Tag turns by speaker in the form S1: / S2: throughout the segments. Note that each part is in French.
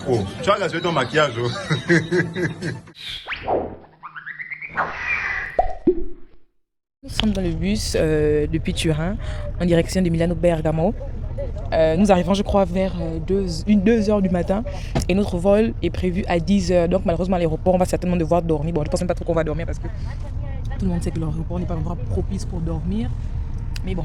S1: Oh, tu as gâché ton maquillage. Oh.
S2: Nous sommes dans le bus depuis Turin en direction de Milano-Bergamo. Nous arrivons, je crois, vers 2 heures du matin et notre vol est prévu à 10 heures. Donc, malheureusement, à l'aéroport, on va certainement devoir dormir. Bon, je ne pense même pas trop qu'on va dormir parce que tout le monde sait que l'aéroport n'est pas vraiment propice pour dormir. Mais bon,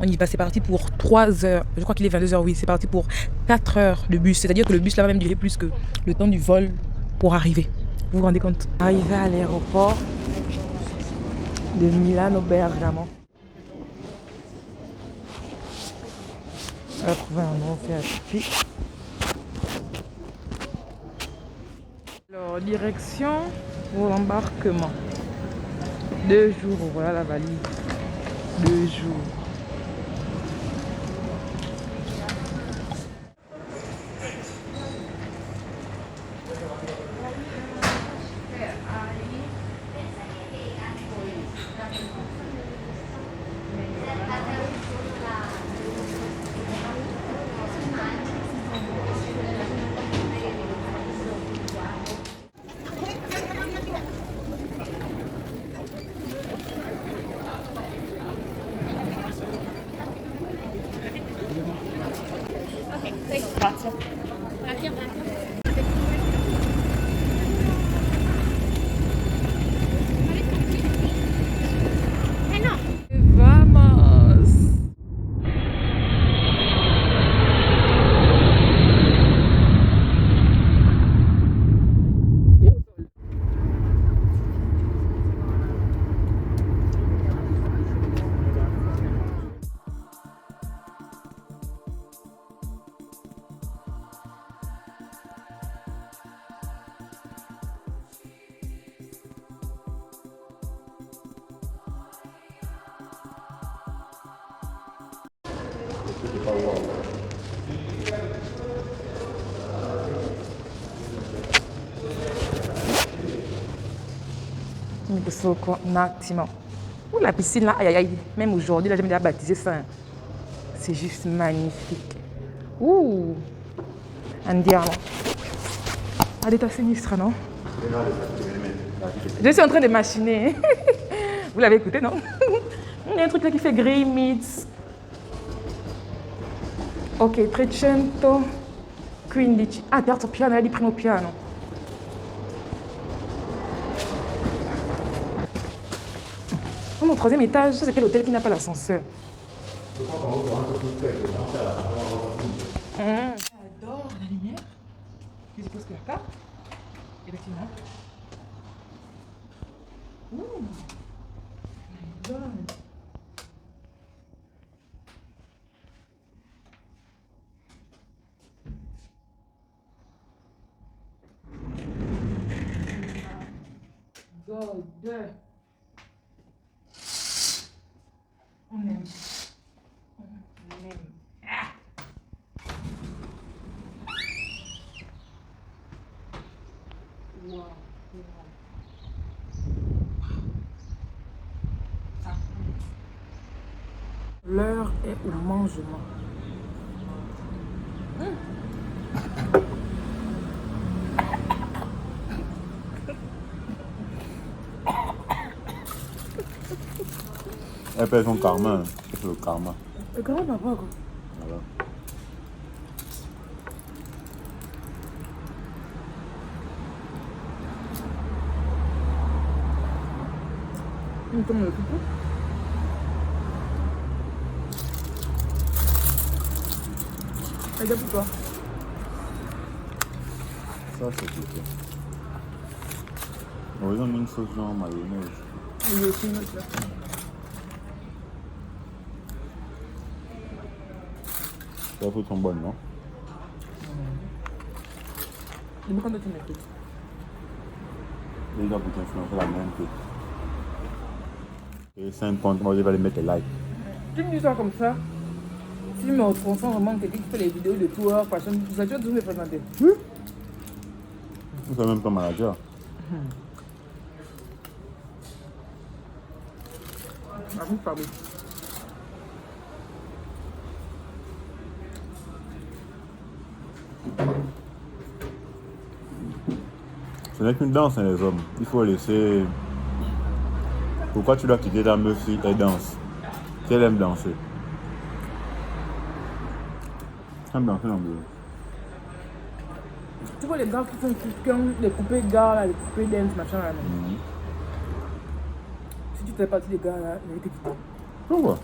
S2: on y va. C'est parti pour 3 heures. Je crois qu'il est 22 heures, oui. C'est parti pour 4 heures de bus. C'est-à-dire que le bus là va même durer plus que le temps du vol pour arriver. Vous vous rendez compte? Arrivé à l'aéroport de Milano-Bergamo. On va trouver un endroit fait à pipi. Alors, direction pour l'embarquement. 2 jours, voilà la valise. 2 jours. Vamos! Un attimo. Ouh, la piscine là, aïe aïe aïe. Même aujourd'hui, là, j'ai déjà baptisé ça. Hein. C'est juste magnifique. Ouh, andiamo. Ah, d'état sinistre, non? Je suis en train de machiner. Vous l'avez écouté, non? Il y a un truc là qui fait grey meats. Ok, 315. Ah, terzo piano, è di primo piano. Oh, mon 3e étage, ça c'est quel hôtel qui n'a pas l'ascenseur? J'adore la lumière. Je suppose que la carte. Effectivement. Ouh. God. On aime. On aime. Ah. Wow. L'heure est au mangement.
S1: Elle perd son karma. C'est le karma.
S2: Le karma, papa, quoi.
S1: Voilà.
S2: Comment le couper? Regarde pour toi.
S1: Ça, c'est tout. Oh, ils ont mis une sauce genre mayonnaise.
S2: Il y a aussi une autre là.
S1: Les fruits sont bonnes, non?
S2: Dis-moi quand tu mets frites.
S1: Les gens pour t'influencer la même que. Et 5 comptes, moi je vais les mettre like.
S2: Tu me dis ça comme ça. Si je me retrouve vraiment quelqu'un qui fait les vidéos de tour, fashion, tout ça, tu vas toujours me présenter.
S1: Vous êtes même pas manager.
S2: Avoue, pardon.
S1: Ce n'est qu'une danse, hein, les hommes. Il faut laisser... Pourquoi tu dois quitter ta meuf si elle danse? Si elle aime danser. Elle aime danser non plus.
S2: Tu vois les gars qui ont les coupés de gars, là, les coupés dance, machin là. Si tu fais partie des gars là, il va te quitter.
S1: Pourquoi?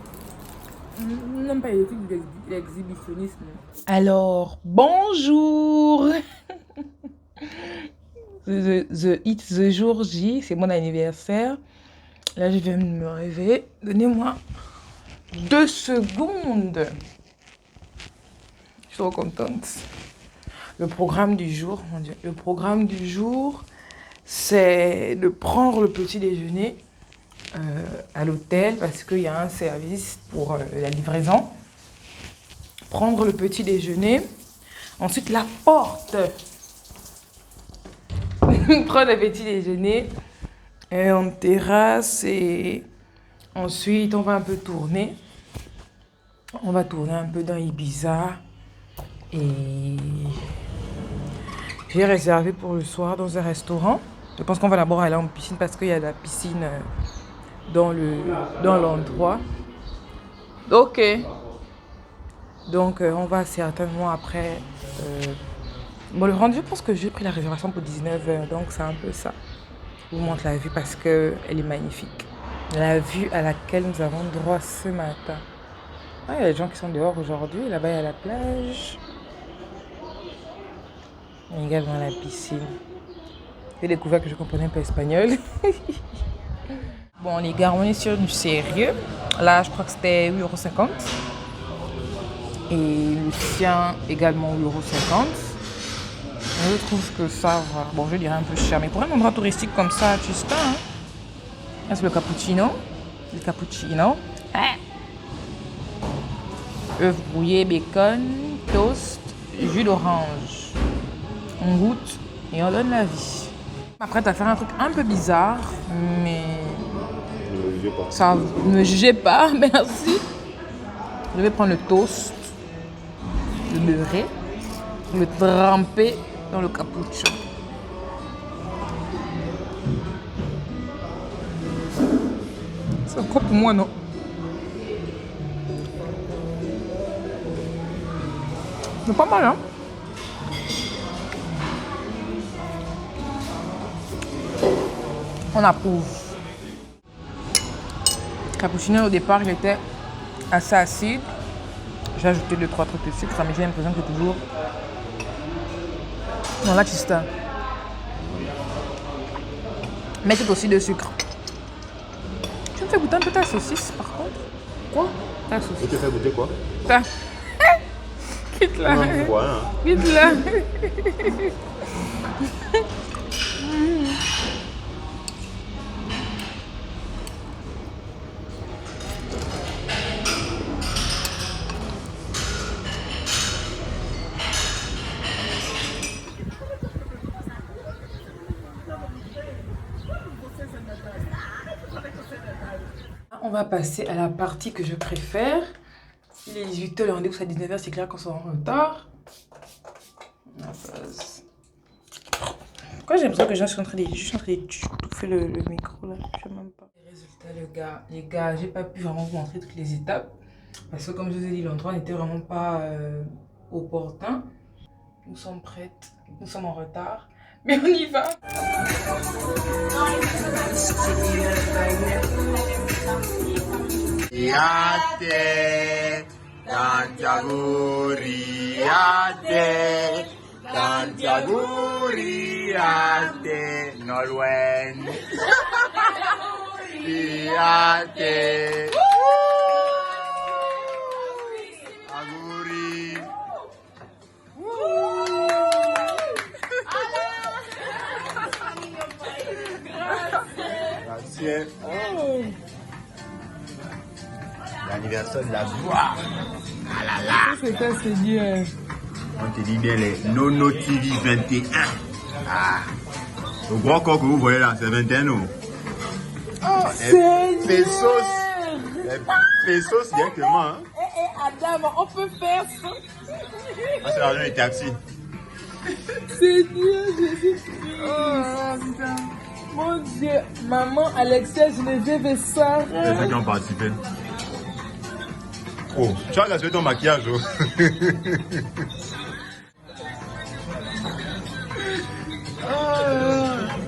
S2: N'aime pas les trucs de l'exhibitionnisme. Alors, bonjour. It's the jour J, c'est mon anniversaire. Là, je viens de me réveiller. Donnez-moi 2 secondes. Je suis trop contente. Le programme du jour, mon Dieu. Le programme du jour, c'est de prendre le petit déjeuner à l'hôtel parce qu'il y a un service pour la livraison. Prendre le petit déjeuner. Ensuite, la porte. Prendre le petit déjeuner. Et on terrasse et ensuite, on va un peu tourner. On va tourner un peu dans Ibiza. Et j'ai réservé pour le soir dans un restaurant. Je pense qu'on va d'abord aller en piscine parce qu'il y a de la piscine dans l'endroit. Ok. Donc on va certainement après... Bon, le rendu, je pense que j'ai pris la réservation pour 19h. Donc c'est un peu ça. Je vous montre la vue parce qu'elle est magnifique. La vue à laquelle nous avons droit ce matin. Ah, il y a des gens qui sont dehors aujourd'hui. Là-bas, il y a la plage. Et également la piscine. J'ai découvert que je comprenais pas espagnol. Bon, les gars, on est sur du sérieux. Là, je crois que c'était 8,50 €. Et le sien également 8,50 €. Je trouve que ça va. Bon, je dirais un peu cher. Mais pour un endroit touristique comme ça, tu sais pas. Hein? Là, c'est le cappuccino. Le cappuccino. Ah. Œufs brouillés, bacon, toast, jus d'orange. On goûte et on donne la vie. Après, tu vas faire un truc un peu bizarre, mais ça ne me jugez pas, merci. Je vais prendre le toast, le beurrer, le tremper dans le cappuccino. C'est encore pour moi, non? C'est pas mal, hein? On approuve. Cappuccino, au départ, il était assez acide. J'ai ajouté 2-3 trucs de sucre, mais j'ai l'impression que c'est toujours... Non, là, tu sais. Mettez aussi de sucre. Tu me fais goûter un peu ta saucisse, par contre. Quoi? Ta saucisse.
S1: Je te fais goûter quoi?
S2: Ta... Quitte là. Quitte là. On va passer à la partie que je préfère. Il est 18h, le rendez-vous c'est à 19h, c'est clair qu'on sera en retard. Pourquoi j'ai l'impression que je suis en train d'étouffer le micro là? Je sais même pas. Les résultats, les gars, j'ai pas pu vraiment vous montrer toutes les étapes. Parce que comme je vous ai dit, l'endroit n'était vraiment pas opportun. Nous sommes prêtes, nous sommes en retard. Mais on y va!
S3: Riate, Tantiaguri, riate, Tantiaguri, riate, Nolwen. Riate. Aguri. Grazie. Oh. L'anniversaire de la gloire. Ah là là.
S2: C'est quoi ce Dieu?
S3: On te dit bien les Nono TV 21. Ah. Le gros corps que vous voyez là, c'est 21 ans.
S2: Oh,
S3: les pesos. Les pesos directement. Hein.
S2: Adam, on peut faire ça.
S3: Ah, c'est l'argent des taxis.
S2: Seigneur Jésus-Christ. Oh putain. Mon Dieu. Maman, Alexia, je ne fait ça.
S3: C'est ceux qui ont participé. Oh, tu as gâché ton maquillage, oh.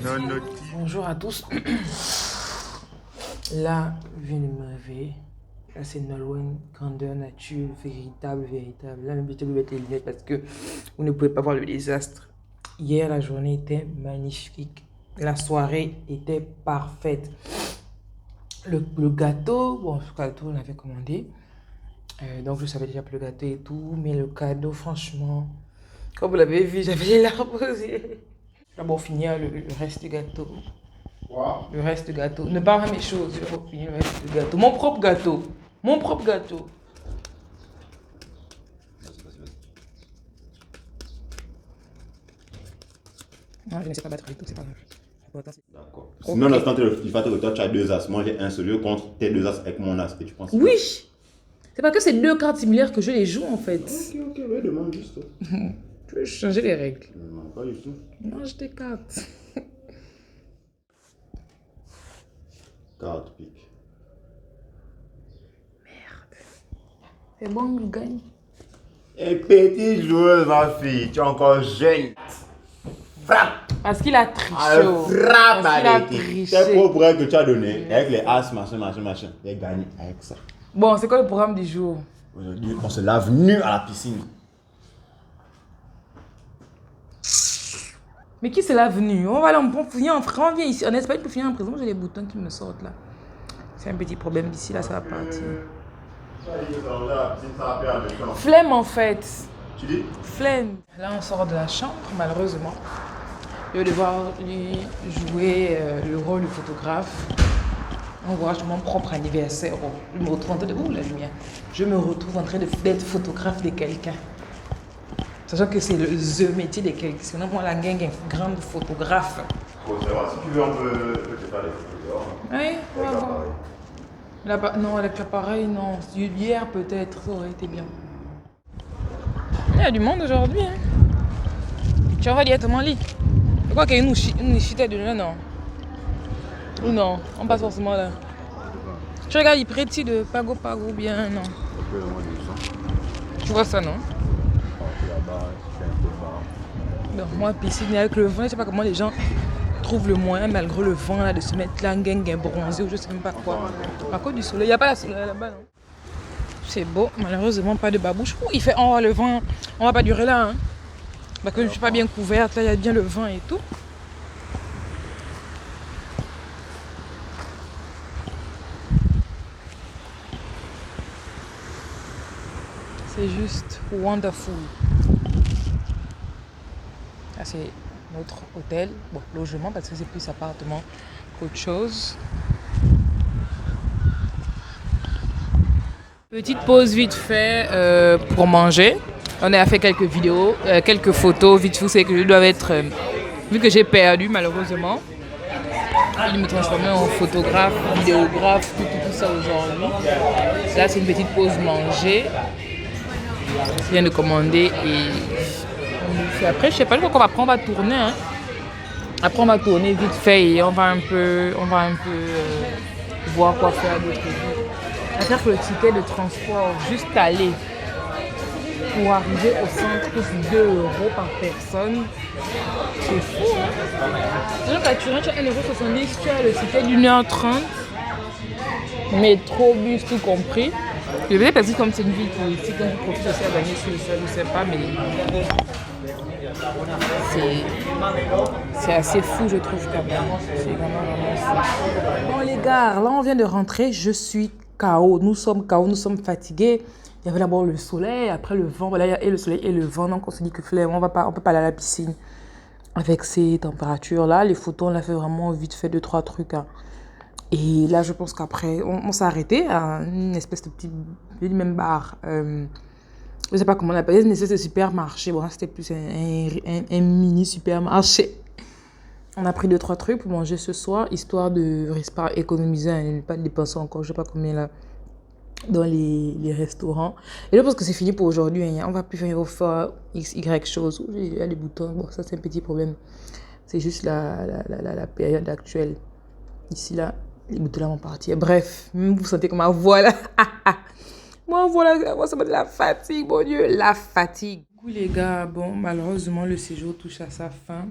S3: Non, non.
S2: Bonjour à tous. Là, je viens de me réveiller. Là, c'est Nolwenn, grandeur nature, véritable. Là, même je vais mettre les lunettes parce que vous ne pouvez pas voir le désastre. Hier, la journée était magnifique. La soirée était parfaite. Le gâteau, bon, ce gâteau, on l'avait commandé. Donc, je savais déjà pour le gâteau et tout. Mais le cadeau, franchement, comme vous l'avez vu, j'avais les larmes aux yeux. D'abord, finir le reste du gâteau. Wow. Le reste du gâteau. Ne parle pas mes choses, je vais finir le reste du gâteau. Mon propre gâteau. Mon propre gâteau. Non, je ne sais pas battre du tout, c'est pas grave.
S3: D'accord. Sinon, l'instant, il faut que toi, tu as 2 as. Moi, j'ai un seul contre tes 2 as avec mon as. Et tu penses
S2: oui! C'est pas que c'est 2 cartes similaires que je les joue en fait.
S3: Ok, ouais, demande juste.
S2: Tu veux changer les règles?
S3: Non, pas du tout.
S2: Non, je tes cartes.
S3: Carte pique.
S2: Merde. C'est bon, je gagne.
S3: Et petite joueuse, ma fille, tu es encore jeune. Frappe!
S2: Parce qu'il a triché.
S3: Frappe,
S2: Parce qu'il a
S3: avec
S2: triché.
S3: c'est le programme que tu as donné avec les as, machin. J'ai gagné avec ça.
S2: Bon, c'est quoi le programme du jour?
S3: Aujourd'hui, on se lave nu à la piscine.
S2: Mais qui c'est là venu? On va là, on vient ici. En Espagne, pour finir en prison, j'ai les boutons qui me sortent là. C'est un petit problème d'ici, là, ça va partir. Flemme en fait.
S3: Tu dis?
S2: Flemme. Là, on sort de la chambre, malheureusement. Je vais devoir lui jouer le rôle du photographe. On voit mon propre anniversaire. Oh, je me retrouve en train de... Ouh, la lumière. Je me retrouve en train d'être photographe de quelqu'un. Sachant que c'est le métier de quelqu'un. Sinon, moi, la gang est grande photographe.
S3: Faut savoir, si tu veux, on peut te faire des photos dehors.
S2: Oui, on va voir. Non, avec l'appareil, non. Hier, peut-être, ça aurait été bien. Il y a du monde aujourd'hui. Hein. Tu vas directement au lit. Je crois qu'il y a une chute de là, non? Ou non? On passe forcément là. Tu regardes, il prétend de Pago bien, non? Tu vois ça, non? Donc, moi, piscine avec le vent, je sais pas comment les gens trouvent le moyen, malgré le vent, là, de se mettre là, un bronzé ou je sais même pas quoi. À cause du soleil, il n'y a pas la soleil là-bas, non? C'est beau, malheureusement, pas de babouche. Oh, il fait le vent, on va pas durer là, hein. Parce que je suis pas bien couverte, là, il y a bien le vent et tout. C'est juste wonderful. Là, c'est notre hôtel, bon, logement, parce que c'est plus appartement qu'autre chose. Petite pause vite fait pour manger. On a fait quelques vidéos, quelques photos vite fait. C'est que je dois être, vu que j'ai perdu malheureusement, il me transformer en photographe, vidéographe, tout ça aujourd'hui. Là, c'est une petite pause manger. Je viens de commander et après, je sais pas, je crois qu'on va prendre, on va tourner. Hein. Après, on va tourner vite fait et on va un peu voir quoi faire d'autre. C'est-à-dire que le ticket de transport, juste aller pour arriver au centre, c'est 2 € par personne. C'est fou, hein? Donc à Turin, tu as 1,70 €, tu as le ticket d'1h30. Métro, bus, tout compris. Je vais parce que comme c'est une ville touristique, on profite aussi à gagner sur ça, je sais pas, mais c'est assez fou, je trouve, quand même. C'est vraiment fou. Bon, les gars, là, on vient de rentrer, je suis KO. Nous sommes KO, nous sommes fatigués. Il y avait d'abord le soleil, après le vent, voilà, et le soleil et le vent, donc on se dit que flemme, on peut pas aller à la piscine avec ces températures-là. Les photos, on l'a fait vraiment vite fait, 2-3 trucs, hein. Et là, je pense qu'après, on s'est arrêté à une espèce de petit, même bar. Je ne sais pas comment on l'appelle, une espèce de supermarché. Bon, c'était plus un mini supermarché. On a pris 2-3 trucs pour manger ce soir, histoire de économiser et ne pas dépenser encore, je ne sais pas combien là. dans les restaurants. Et je pense que c'est fini pour aujourd'hui. Hein. On va plus faire X, Y chose. Il y a les boutons. Bon, ça, c'est un petit problème. C'est juste la période actuelle. Ici, là, les boutons là vont partir. Bref, vous sentez comme ma voix là. Moi, voilà, moi, ça va de la fatigue, mon Dieu. La fatigue. Du coup, les gars, bon, malheureusement, le séjour touche à sa fin.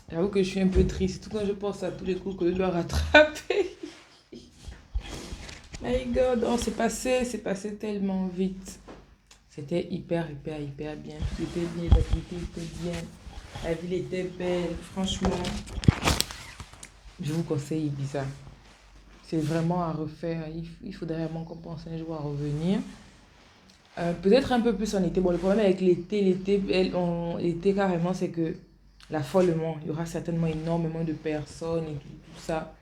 S2: J'avoue que je suis un peu triste. Tout quand je pense à tous les coups que je dois rattraper. My God, oh, c'est passé tellement vite. C'était hyper bien. Tout était bien, les activités étaient bien. La ville était belle. Franchement, je vous conseille Ibiza. C'est vraiment à refaire. Il faudrait vraiment qu'on pense un jour à revenir. Peut-être un peu plus en été. Bon, le problème avec l'été carrément, c'est que l'affolement, il y aura certainement énormément de personnes et tout ça.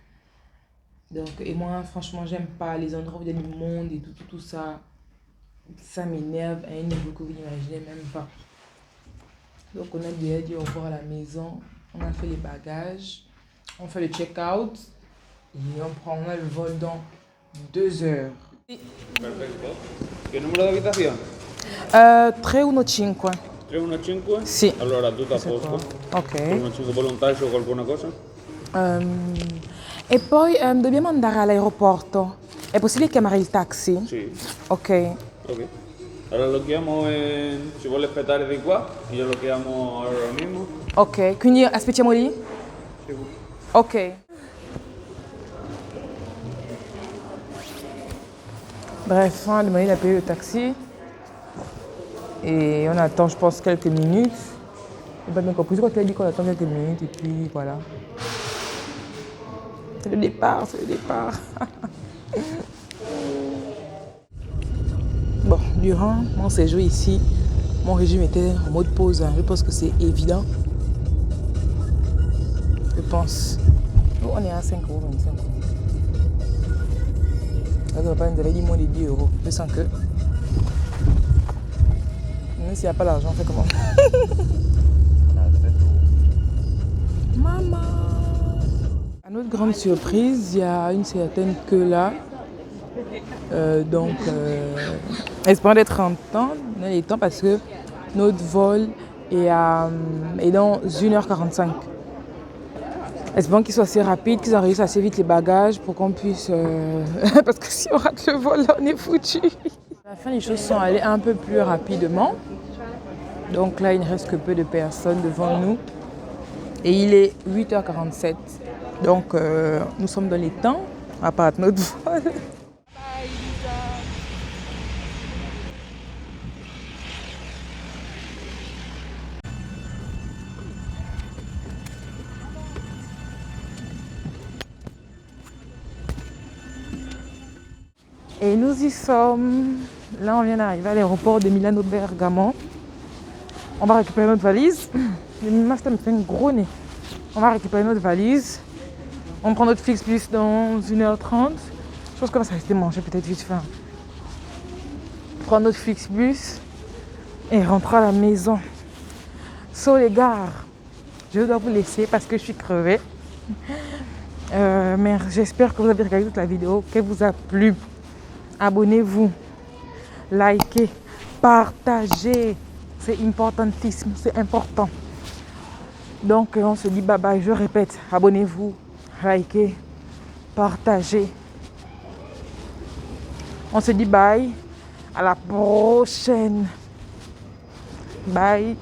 S2: Donc, et moi, franchement, j'aime pas les endroits où il y a du monde et tout ça. Ça m'énerve à un niveau que vous n'imaginez même pas. Donc, on a déjà dit au revoir à la maison. On a fait les bagages. On fait le check-out. Et on a le vol dans 2 heures.
S4: Perfecto. ¿Qué número de habitación?
S2: 315.
S4: 315?
S2: Sì.
S4: Allora tutto a posto.
S2: Ok.
S4: 315 volontario o qualcuna cosa?
S2: E poi dobbiamo andare all'aeroporto. È possibile chiamare il taxi?
S4: Sì.
S2: Ok.
S4: Ok. Allora lo chiamo e ci vuole aspettare di qua. Io lo chiamo ora mismo.
S2: Ok, quindi aspettiamo lì?
S4: Sì.
S2: Ok. Bref, on a demandé d'appeler le taxi. Et on attend, je pense, quelques minutes. Je n'ai pas bien compris. Je crois qu'elle a dit qu'on attend quelques minutes et puis voilà. C'est le départ. Bon, durant mon séjour ici, mon régime était en mode pause. Hein. Je pense que c'est évident. Je pense. Oh, on est à 5,25 €. Là, papa nous avait dit moins de 10 €. Je sens que... Même s'il n'y a pas l'argent, on fait comment? Maman! À notre grande surprise, il y a une certaine queue là. Espérons d'être en temps, dans les temps parce que notre vol est dans 1h45. Espérons qu'il soit assez rapide, qu'ils enregistrent assez vite les bagages pour qu'on puisse... parce que si on rate le vol, on est foutu. À la fin, les choses sont allées un peu plus rapidement. Donc là, il ne reste que peu de personnes devant nous. Et il est 8h47. Donc, nous sommes dans les temps, à part notre vol. Et nous y sommes. Là, on vient d'arriver à l'aéroport de Milano Bergamo. On va récupérer notre valise. Le master me fait un gros nez. On va récupérer notre valise. On prend notre Flixbus dans 1h30. Je pense qu'on va s'arrêter manger peut-être vite fait. Prendre notre Flixbus et rentrer à la maison. So les gars, je dois vous laisser parce que je suis crevée. Mais j'espère que vous avez regardé toute la vidéo, qu'elle vous a plu. Abonnez-vous, likez, partagez. C'est importantissime, c'est important. Donc on se dit bye bye, je répète, abonnez-vous, likez, partagez. On se dit bye, à la prochaine. Bye.